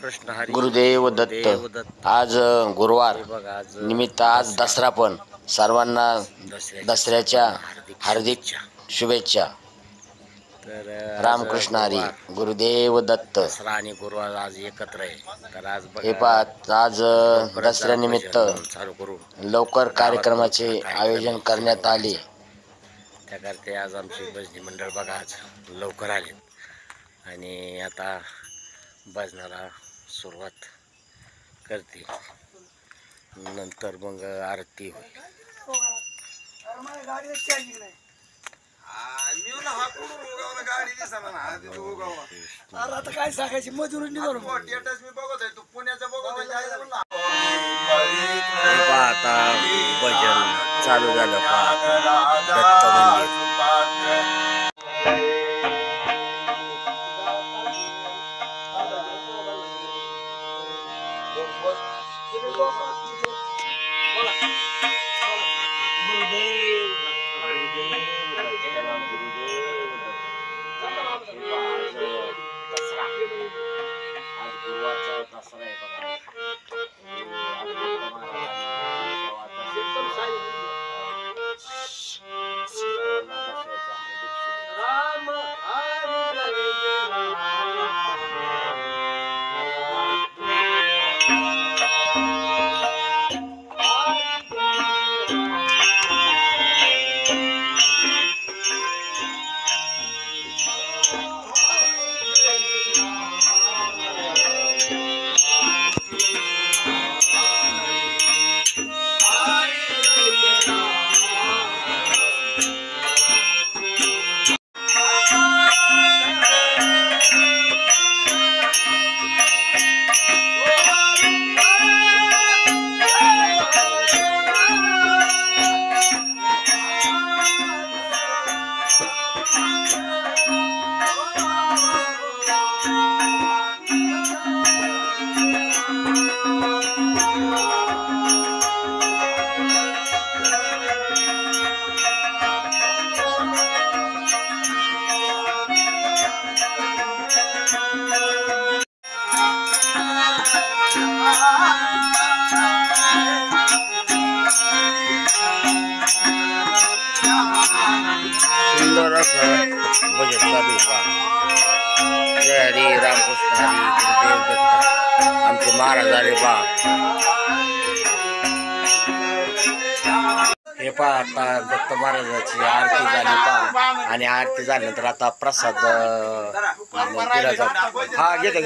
रामकृष्ण हरी गुरुदेव देव दत्त। आज गुरुवार हे बघा आज निमित्त आज दसरा पण सर्वांना दसऱ्याच्या सर्वांना हार्दिक शुभेच्छा। तर आज रामकृष्ण हरी गुरुवार गुरुदेव दत्त। दसरा आणि गुरुवार आज एकत्र आहे। तर आज हे बघा पहा आज लवकरच जरा दसऱ्यानिमित्त भजन चालू करू। लवकर गावात कार्यक्रमाचे मोठा कार्यक्रम आयोजन आहे करण्यात आले। शिमगोत्सवाचा। त्याकरते आज आमची भजनी मंडळ बघा आज लवकर आलेत आणि आता भजनाला सुरुवात करते, नंतर मग आरती होईल। आता काय सांगायची मजुरी निघालो आता भजन चालू झालं दत्त मंदिर। आज गुरुवारचा दसरा आहे बघा। सुंदर असं भजन चालू आहे। जय हरी रामकृष्ण हरी गुरुदेव दत्त। आमचे महाराज आले पहा। हे पहा आता दत्त महाराजाची आरती झाली पहा आणि आरती झाल्यानंतर आता प्रसाद दिला जातो। हा घेतो